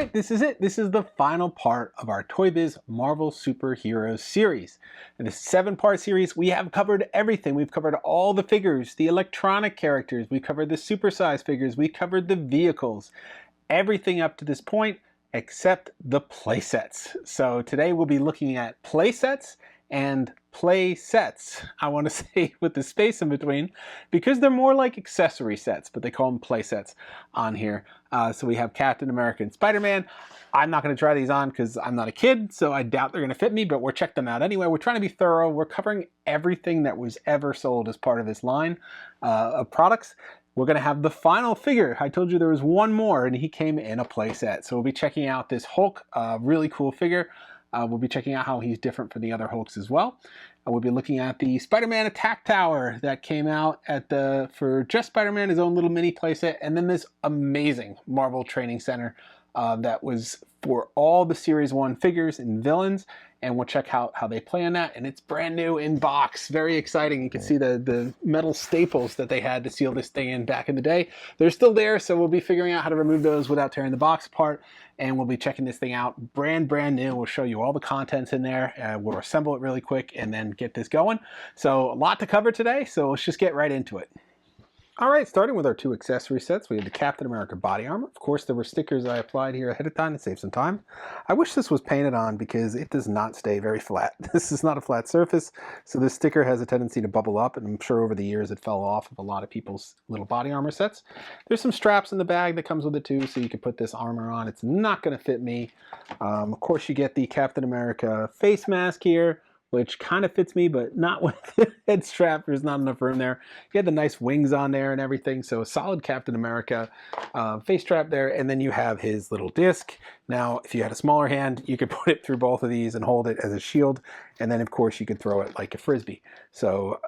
right, this is it. This is the final part of our Toy Biz Marvel Superheroes series. In this 7-part series, we have covered everything. We've covered all the figures, the electronic characters, we covered the supersized figures, we covered the vehicles, everything up to this point except the playsets. So today we'll be looking at playsets and playsets. I want to say with the space in between because they're more like accessory sets, but they call them playsets on here. So we have Captain America and Spider-Man. I'm not going to try these on because I'm not a kid, so I doubt they're going to fit me, but we'll check them out anyway. We're trying to be thorough. We're covering everything that was ever sold as part of this line of products. We're going to have the final figure. I told you there was one more, and he came in a playset. So we'll be checking out this Hulk, really cool figure. We'll be checking out how he's different from the other Hulks as well. We'll be looking at the Spider-Man Attack Tower that came out for just Spider-Man, his own little mini playset, and then this amazing Marvel Training Center that was for all the Series 1 figures and villains, and we'll check out how they play on that, and it's brand new in box. Very exciting. You can see the metal staples that they had to seal this thing in back in the day. They're still there, so we'll be figuring out how to remove those without tearing the box apart, and we'll be checking this thing out brand new. We'll show you all the contents in there. We'll assemble it really quick and then get this going. So a lot to cover today, so let's just get right into it. All right, starting with our 2 accessory sets, we have the Captain America body armor. Of course, there were stickers I applied here ahead of time to save some time. I wish this was painted on because it does not stay very flat. This is not a flat surface, so this sticker has a tendency to bubble up, and I'm sure over the years it fell off of a lot of people's little body armor sets. There's some straps in the bag that comes with it too, so you can put this armor on. It's not going to fit me. Of course, you get the Captain America face mask here, which kind of fits me, but not with the head strap. There's not enough room there. You had the nice wings on there and everything, so a solid Captain America face strap there, and then you have his little disc. Now, if you had a smaller hand, you could put it through both of these and hold it as a shield, and then, of course, you could throw it like a Frisbee. So,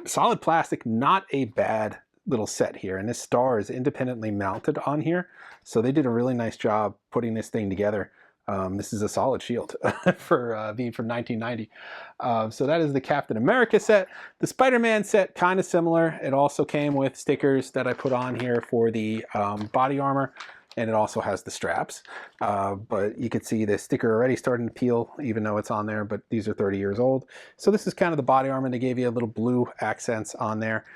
solid plastic, not a bad little set here, and this star is independently mounted on here, so they did a really nice job putting this thing together. This is a solid shield for being from 1990. So that is the Captain America set. The Spider-Man set, kind of similar. It also came with stickers that I put on here for the body armor, and it also has the straps. But you can see the sticker already starting to peel, even though it's on there, but these are 30 years old. So this is kind of the body armor. They gave you a little blue accents on there.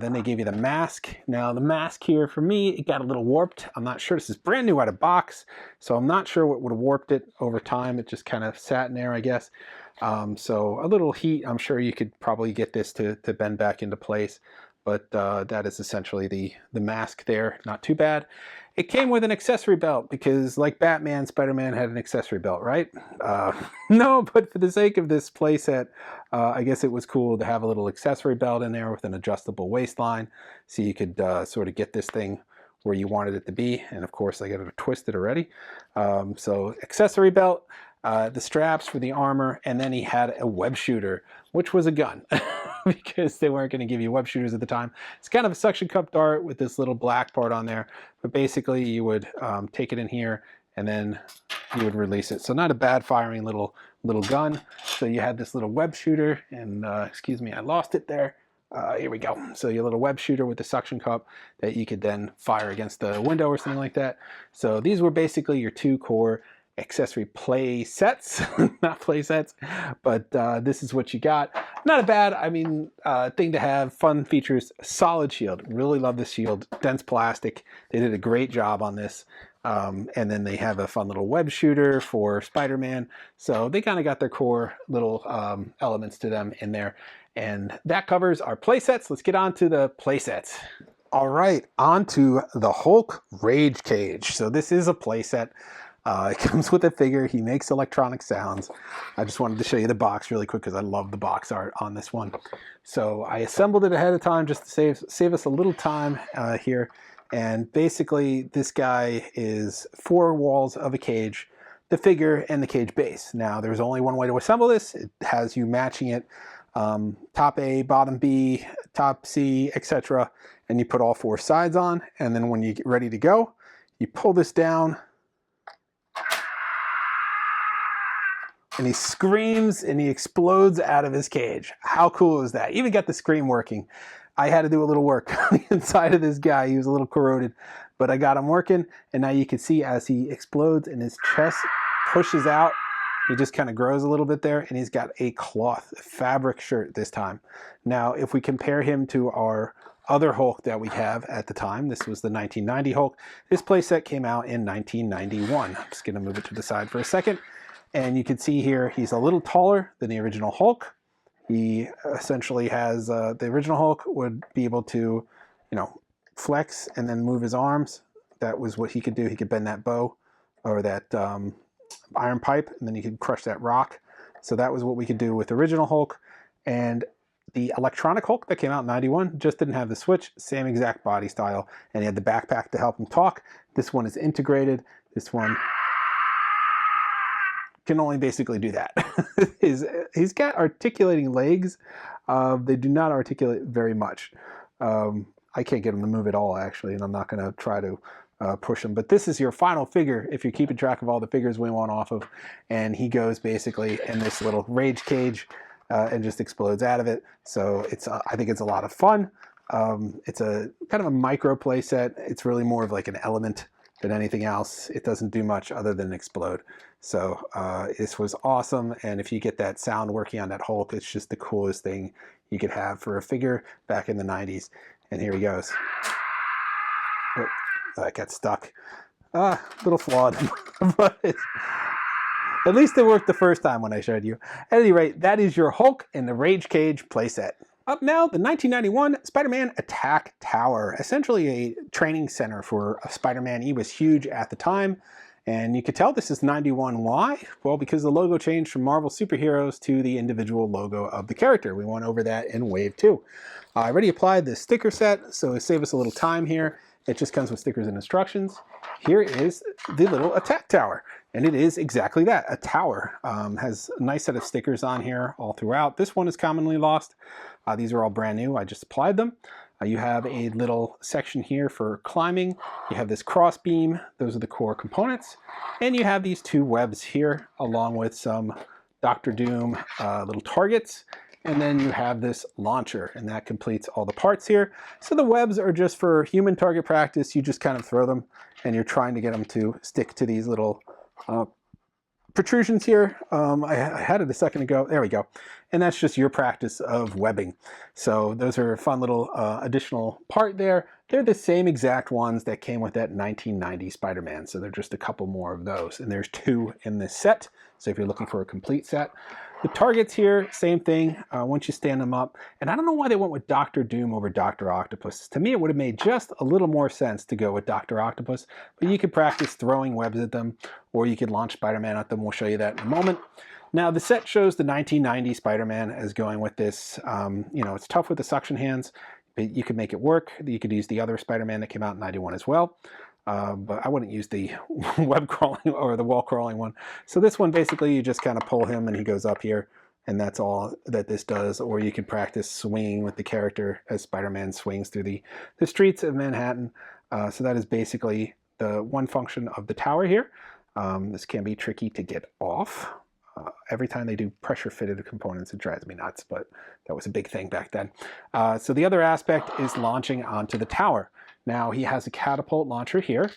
Then they gave you the mask. Now the mask here, for me, it got a little warped. I'm not sure. This is brand new out of box, so I'm not sure what would have warped it over time. It just kind of sat in there, I guess. So a little heat, I'm sure you could probably get this to bend back into place. But that is essentially the mask there. Not too bad. It came with an accessory belt because, like Batman, Spider-Man had an accessory belt, right? No, but for the sake of this playset, I guess it was cool to have a little accessory belt in there with an adjustable waistline, so you could sort of get this thing where you wanted it to be. And of course, I got it twisted already. So accessory belt, the straps for the armor, and then he had a web shooter, which was a gun. Because they weren't going to give you web shooters at the time. It's kind of a suction cup dart with this little black part on there, but basically you would take it in here and then you would release it. So not a bad firing little gun. So you had this little web shooter, and excuse me, I lost it there. Here we go. So your little web shooter with the suction cup that you could then fire against the window or something like that. So these were basically your 2 core accessory play sets, not play sets, but this is what you got. Not a bad, I mean, thing to have. Fun features, solid shield. Really love this shield. Dense plastic. They did a great job on this. And then they have a fun little web shooter for Spider-Man. So they kind of got their core little elements to them in there. And that covers our play sets. Let's get on to the play sets. All right, on to the Hulk Rage Cage. So this is a play set. It comes with a figure. He makes electronic sounds. I just wanted to show you the box really quick because I love the box art on this one. So I assembled it ahead of time just to save us a little time here. And basically, this guy is 4 walls of a cage, the figure, and the cage base. Now, there's only one way to assemble this. It has you matching it, top A, bottom B, top C, etc. And you put all 4 sides on. And then when you get ready to go, you pull this down, and he screams and he explodes out of his cage. How cool is that? Even got the scream working. I had to do a little work on the inside of this guy. He was a little corroded, but I got him working, and now you can see as he explodes and his chest pushes out, he just kind of grows a little bit there, and he's got a cloth fabric shirt this time. Now, if we compare him to our other Hulk that we have at the time, this was the 1990 Hulk. This playset came out in 1991. I'm just going to move it to the side for a second. And you can see here, he's a little taller than the original Hulk. He essentially has, the original Hulk would be able to, you know, flex and then move his arms. That was what he could do. He could bend that bow or that iron pipe, and then you could crush that rock. So that was what we could do with the original Hulk. And the electronic Hulk that came out in 91 just didn't have the switch, same exact body style, and he had the backpack to help him talk. This one is integrated. This one can only basically do that. He's got articulating legs. They do not articulate very much. I can't get him to move at all, actually, and I'm not going to try to push him. But this is your final figure, if you're keeping track of all the figures we want off of. And he goes basically in this little rage cage and just explodes out of it. So it's I think it's a lot of fun. It's a kind of a micro play set. It's really more of like an element than anything else. It doesn't do much other than explode. So this was awesome. And if you get that sound working on that Hulk, it's just the coolest thing you could have for a figure back in the 90s. And here he goes. Oh, that got stuck. A little flawed, but at least it worked the first time when I showed you. At any rate, that is your Hulk in the Rage Cage playset. Up now, the 1991 Spider-Man Attack Tower, essentially a training center for Spider-Man. He was huge at the time, and you could tell this is 91. Why? Well, because the logo changed from Marvel Superheroes to the individual logo of the character. We went over that in Wave 2. I already applied the sticker set, so to save us a little time here, it just comes with stickers and instructions. Here is the little Attack Tower. And it is exactly that, a tower. Has a nice set of stickers on here all throughout. This one is commonly lost. These are all brand new. I just applied them. You have a little section here for climbing. You have this cross beam. Those are the core components. And you have these two webs here, along with some Dr. Doom little targets. And then you have this launcher, and that completes all the parts here. So the webs are just for human target practice. You just kind of throw them, and you're trying to get them to stick to these little protrusions here. I had it a second ago. There we go. And that's just your practice of webbing. So those are a fun little additional part there. They're the same exact ones that came with that 1990 Spider-Man. So they're just a couple more of those. And there's two in this set. So if you're looking for a complete set. The targets here, same thing, once you stand them up. And I don't know why they went with Dr. Doom over Dr. Octopus. To me, it would have made just a little more sense to go with Dr. Octopus. But you could practice throwing webs at them, or you could launch Spider-Man at them. We'll show you that in a moment. Now, the set shows the 1990 Spider-Man as going with this. You know, it's tough with the suction hands, but you could make it work. You could use the other Spider-Man that came out in 91 as well. But I wouldn't use the web crawling or the wall crawling one. So this one, basically, you just kind of pull him and he goes up here, and that's all that this does. Or you could practice swinging with the character as Spider-Man swings through the streets of Manhattan. So that is basically the one function of the tower here. This can be tricky to get off. Every time they do pressure fitted components, it drives me nuts, but that was a big thing back then. So the other aspect is launching onto the tower. Now he has a catapult launcher here,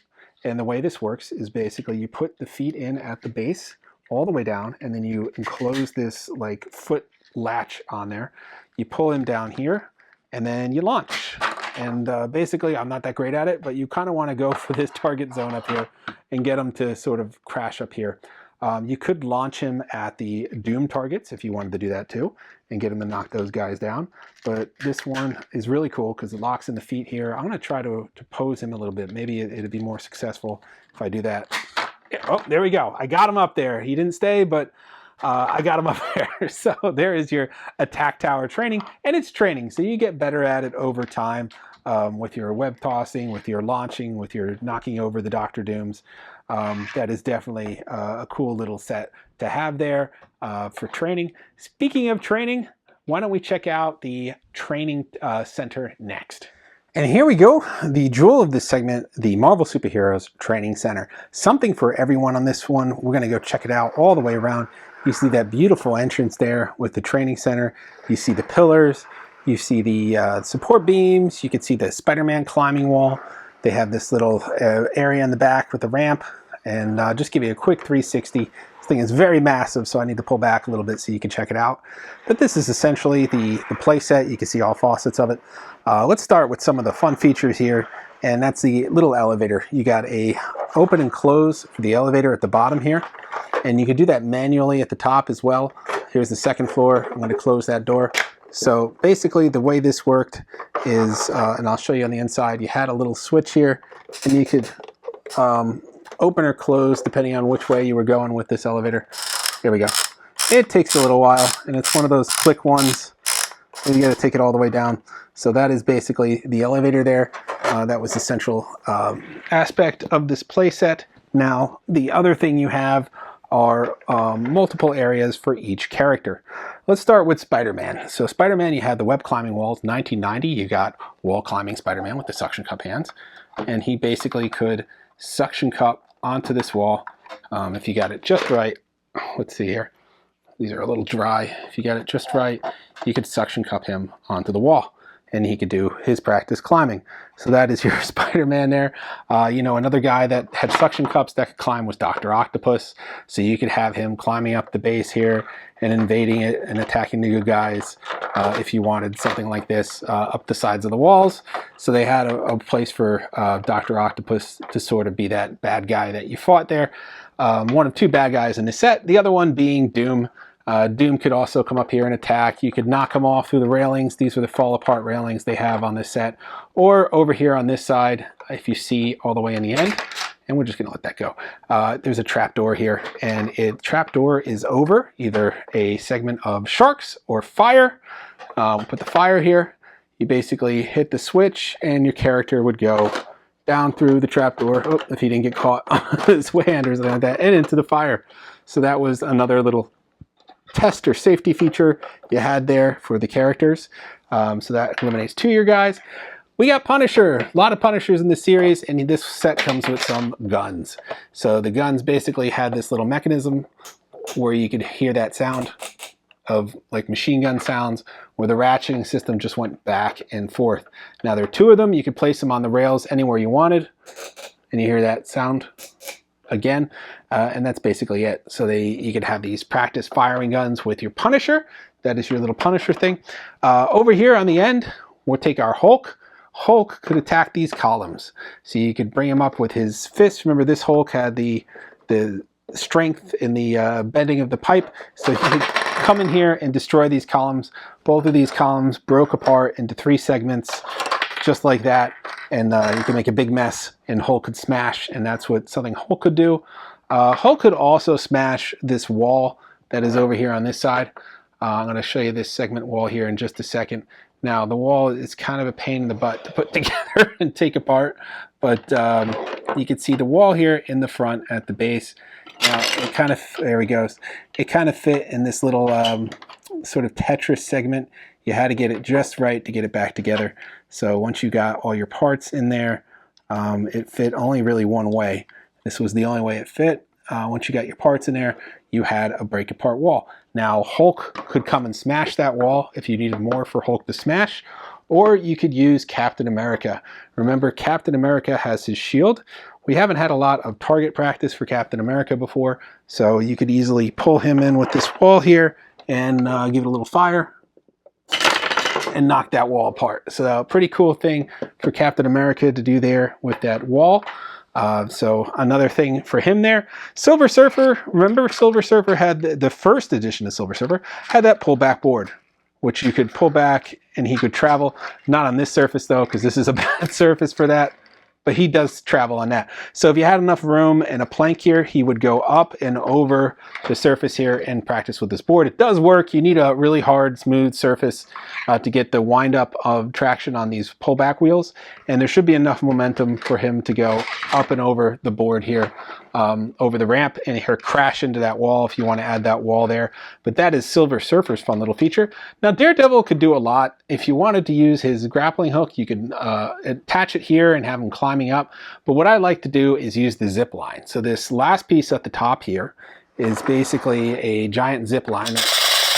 and the way this works is basically you put the feet in at the base all the way down, and then you enclose this like foot latch on there. You pull him down here, and then you launch. And basically, I'm not that great at it, but you kind of want to go for this target zone up here and get him to sort of crash up here. You could launch him at the Doom targets if you wanted to do that too, and get him to knock those guys down. But this one is really cool because it locks in the feet here. I'm going to try to pose him a little bit. Maybe it'd be more successful if I do that. Oh, there we go. I got him up there. He didn't stay, but I got him up there. So there is your Attack Tower training, and it's training. So you get better at it over time with your web tossing, with your launching, with your knocking over the Dr. Dooms. That is definitely a cool little set to have there for training. Speaking of training, why don't we check out the training center next? And here we go, the jewel of this segment, the Marvel Superheroes Training Center. Something for everyone on this one. We're going to go check it out all the way around. You see that beautiful entrance there with the training center. You see the pillars. You see the support beams. You can see the Spider-Man climbing wall. They have this little area in the back with the ramp, and just give you a quick 360. This thing is very massive, so I need to pull back a little bit so you can check it out. But this is essentially the play set. You can see all facets of it. Let's start with some of the fun features here, and that's the little elevator. You got a open and close for the elevator at the bottom here, and you can do that manually at the top as well. Here's the second floor. I'm going to close that door. So basically the way this worked is, and I'll show you on the inside, you had a little switch here, and you could open or close depending on which way you were going with this elevator. Here we go. It takes a little while, and it's one of those quick ones. You got to take it all the way down. So that is basically the elevator there. That was the central aspect of this playset. Now, the other thing you have are multiple areas for each character. Let's start with Spider-Man. So Spider-Man, you had the web climbing walls. 1990, you got wall climbing Spider-Man with the suction cup hands. And he basically could suction cup onto this wall. If you got it just right, let's see here. These are a little dry. If you got it just right, you could suction cup him onto the wall, and he could do his practice climbing. So that is your Spider-Man there. You know, another guy that had suction cups that could climb was Dr. Octopus. So you could have him climbing up the base here and invading it and attacking the good guys if you wanted something like this up the sides of the walls. So they had a place for Dr. Octopus to sort of be that bad guy that you fought there. One of two bad guys in the set, the other one being Doom. Doom could also come up here and attack. You could knock him off through the railings. These are the fall apart railings they have on this set. Or over here on this side, if you see all the way in the end, and we're just gonna let that go. There's a trapdoor here, and trapdoor is over either a segment of sharks or fire. Put the fire here. You basically hit the switch and your character would go down through the trapdoor, if he didn't get caught on his hand or something like that, and into the fire. So that was another little test or safety feature you had there for the characters. So that eliminates two of your guys. We got Punisher, a lot of Punishers in this series, and this set comes with some guns. So the guns basically had this little mechanism where you could hear that sound of like machine gun sounds, where the ratcheting system just went back and forth. Now there are two of them. You could place them on the rails anywhere you wanted, and you hear that sound again, and that's basically it. So you could have these practice firing guns with your Punisher. That is your little Punisher thing. Over here on the end, we'll take our Hulk. Hulk could attack these columns. So you could bring him up with his fists. Remember, this Hulk had the strength in the bending of the pipe. So he could come in here and destroy these columns. Both of these columns broke apart into 3 segments, just like that. And you can make a big mess, and Hulk could smash, and that's what something Hulk could do. Hulk could also smash this wall that is over here on this side. I'm going to show you this segment wall here in just a second. Now, the wall is kind of a pain in the butt to put together and take apart, but you can see the wall here in the front at the base. Now, it kind of, there he goes. It kind of fit in this little sort of Tetris segment. You had to get it just right to get it back together. So once you got all your parts in there, it fit only really one way. This was the only way it fit. Once you got your parts in there, you had a break apart wall. Now Hulk could come and smash that wall if you needed more for Hulk to smash, or you could use Captain America. Remember, Captain America has his shield. We haven't had a lot of target practice for Captain America before, so you could easily pull him in with this wall here and give it a little fire and knock that wall apart. So a pretty cool thing for Captain America to do there with that wall. So another thing for him there. Silver Surfer, remember Silver Surfer had the first edition of Silver Surfer had that pullback board, which you could pull back and he could travel. Not on this surface though, because this is a bad surface for that. But he does travel on that. So if you had enough room and a plank here, he would go up and over the surface here and practice with this board. It does work. You need a really hard, smooth surface to get the wind up of traction on these pullback wheels. And there should be enough momentum for him to go up and over the board here, over the ramp, and here crash into that wall if you want to add that wall there. But that is Silver Surfer's fun little feature. Now Daredevil could do a lot. If you wanted to use his grappling hook, you could attach it here and have him climbing up. But what I like to do is use the zip line. So this last piece at the top here is basically a giant zip line that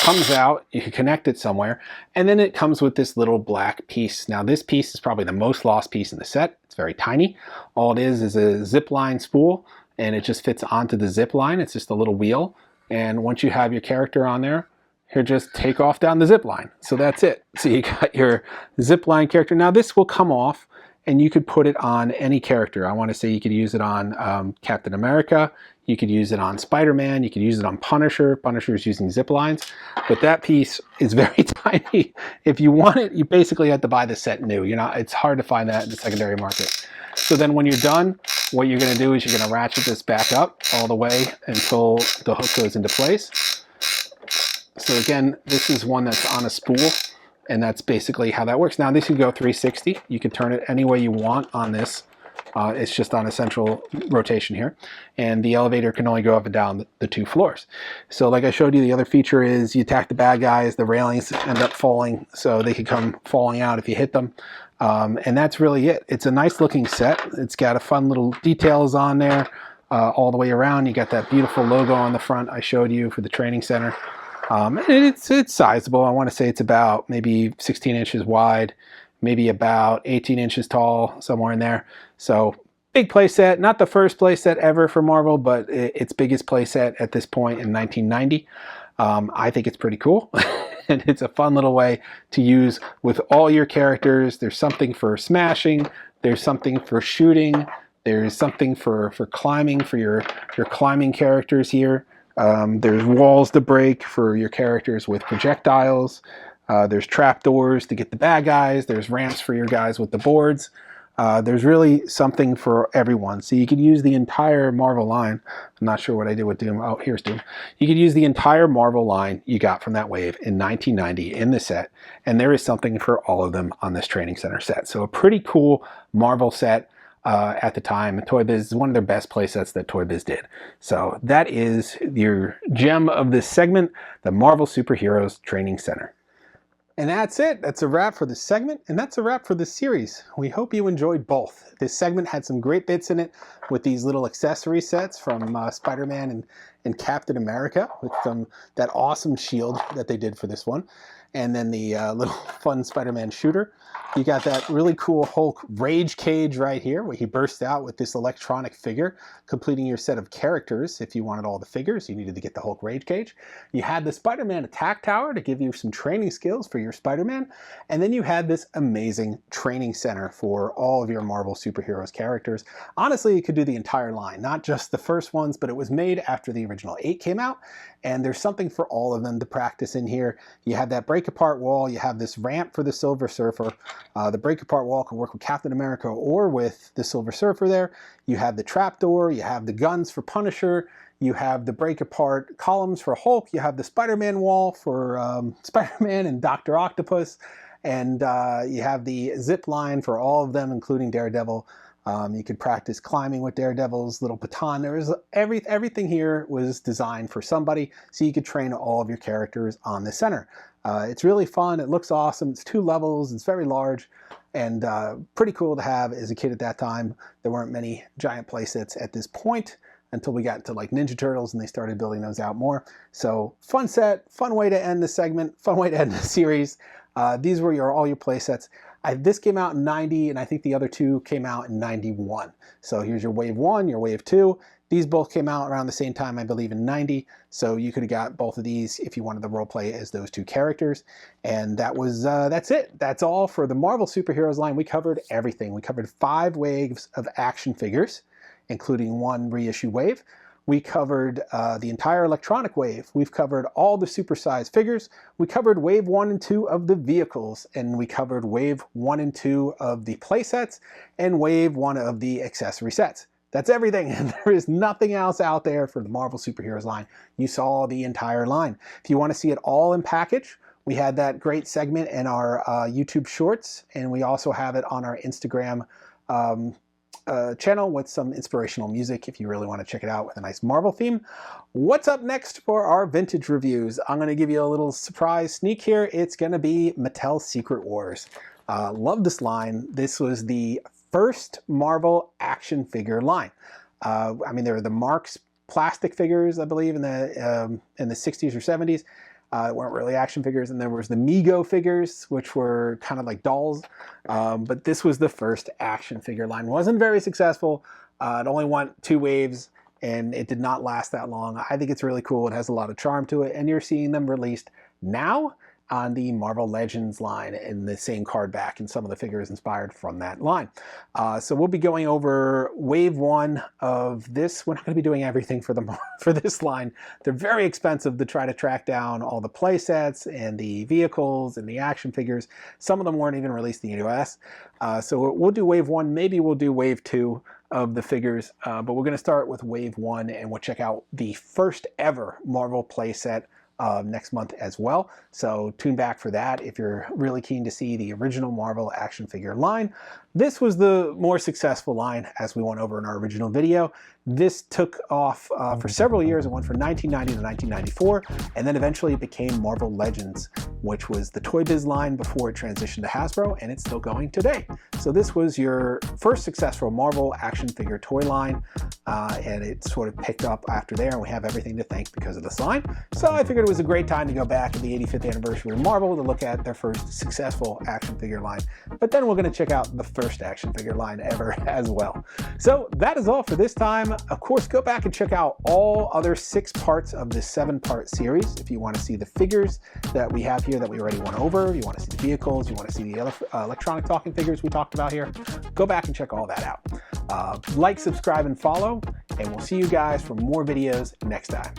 comes out, you can connect it somewhere, and then it comes with this little black piece. Now this piece is probably the most lost piece in the set. It's very tiny. All it is a zip line spool, and it just fits onto the zip line. It's just a little wheel, and once you have your character on there, here, just take off down the zip line. So that's it. So you got your zip line character. Now this will come off, and you could put it on any character. I want to say you could use it on Captain America. You could use it on Spider-Man. You could use it on Punisher. Punisher is using zip lines. But that piece is very tiny. If you want it, you basically have to buy the set new. It's hard to find that in the secondary market. So then when you're done, what you're going to do is you're going to ratchet this back up all the way until the hook goes into place. So again, this is one that's on a spool, and that's basically how that works. Now this can go 360. You can turn it any way you want on this. It's just on a central rotation here. And the elevator can only go up and down the 2 floors. So like I showed you, the other feature is you attack the bad guys, the railings end up falling, so they could come falling out if you hit them. And that's really it. It's a nice looking set. It's got a fun little details on there all the way around. You got that beautiful logo on the front I showed you for the training center. And it's sizable. I want to say it's about maybe 16 inches wide, maybe about 18 inches tall, somewhere in there. So big playset, not the first playset ever for Marvel, but its biggest playset at this point in 1990. I think it's pretty cool. And it's a fun little way to use with all your characters. There's something for smashing. There's something for shooting. There's something for climbing for your climbing characters here. There's walls to break for your characters with projectiles. There's trapdoors to get the bad guys. There's ramps for your guys with the boards. There's really something for everyone. So you could use the entire Marvel line. I'm not sure what I did with Doom. Oh, here's Doom. You could use the entire Marvel line you got from that wave in 1990 in the set. And there is something for all of them on this Training Center set. So a pretty cool Marvel set. At the time, Toy Biz is one of their best play sets that Toy Biz did. So that is your gem of this segment, the Marvel Superheroes Training Center. And that's it. That's a wrap for this segment, and that's a wrap for this series. We hope you enjoyed both. This segment had some great bits in it with these little accessory sets from Spider-Man and Captain America with that awesome shield that they did for this one. And then the little fun Spider-Man shooter. You got that really cool Hulk rage cage right here where he bursts out with this electronic figure, completing your set of characters. If you wanted all the figures, you needed to get the Hulk rage cage. You had the Spider-Man attack tower to give you some training skills for your Spider-Man. And then you had this amazing training center for all of your Marvel Superheroes characters. Honestly, you could do the entire line, not just the first ones, but it was made after the original 8 came out. And there's something for all of them to practice in here. You have that break-apart wall. You have this ramp for the Silver Surfer. The break-apart wall can work with Captain America or with the Silver Surfer there. You have the trapdoor. You have the guns for Punisher. You have the break-apart columns for Hulk. You have the Spider-Man wall for Spider-Man and Dr. Octopus. And you have the zip line for all of them, including Daredevil. You could practice climbing with Daredevil's little baton. There was everything here was designed for somebody, so you could train all of your characters on the center. It's really fun. It looks awesome. It's 2 levels. It's very large and pretty cool to have as a kid at that time. There weren't many giant playsets at this point until we got to like Ninja Turtles and they started building those out more. So fun set, fun way to end the segment, fun way to end the series. These were all your playsets. This came out in 90, and I think the other 2 came out in 91. So here's your Wave 1, your Wave 2. These both came out around the same time, I believe, in 90. So you could have got both of these if you wanted to roleplay as those 2 characters. And that's it. That's all for the Marvel Superheroes line. We covered everything. We covered 5 waves of action figures, including 1 reissue wave. We covered the entire electronic wave. We've covered all the supersized figures. We covered wave 1 and 2 of the vehicles, and we covered wave 1 and 2 of the playsets and wave 1 of the accessory sets. That's everything, and there is nothing else out there for the Marvel Superheroes line. You saw the entire line. If you want to see it all in package, we had that great segment in our YouTube Shorts, and we also have it on our Instagram channel with some inspirational music if you really want to check it out with a nice Marvel theme. What's up next for our vintage reviews? I'm going to give you a little surprise sneak here. It's going to be Mattel Secret Wars. Love this line. This was the first Marvel action figure line. I mean, there were the Marks plastic figures, I believe, in the 60s or 70s. weren't really action figures. And there was the Mego figures, which were kind of like dolls. But this was the first action figure line. Wasn't very successful. It only went 2 waves, and it did not last that long. I think it's really cool. It has a lot of charm to it, and you're seeing them released now on the Marvel Legends line in the same card back, and some of the figures inspired from that line. So we'll be going over wave 1 of this. We're not going to be doing everything for this line. They're very expensive to try to track down all the play sets and the vehicles and the action figures. Some of them weren't even released in the US. So we'll do wave 1. Maybe we'll do wave 2 of the figures, but we're going to start with wave 1, and we'll check out the first ever Marvel playset next month as well. So tune back for that if you're really keen to see the original Marvel action figure line. This was the more successful line, as we went over in our original video. This took off for several years. It went from 1990 to 1994, and then eventually it became Marvel Legends, which was the Toy Biz line before it transitioned to Hasbro, and it's still going today. So this was your first successful Marvel action figure toy line, and it sort of picked up after there, and we have everything to thank because of this line. So I figured it was a great time to go back at the 85th anniversary of Marvel to look at their first successful action figure line. But then we're going to check out the first action figure line ever as well. So that is all for this time. Of course, go back and check out all other 6 parts of this 7-part series if you want to see the figures that we have here that we already went over. You want to see the vehicles, you want to see the electronic talking figures we talked about here. Go back and check all that out. Like, subscribe, and follow, and we'll see you guys for more videos next time.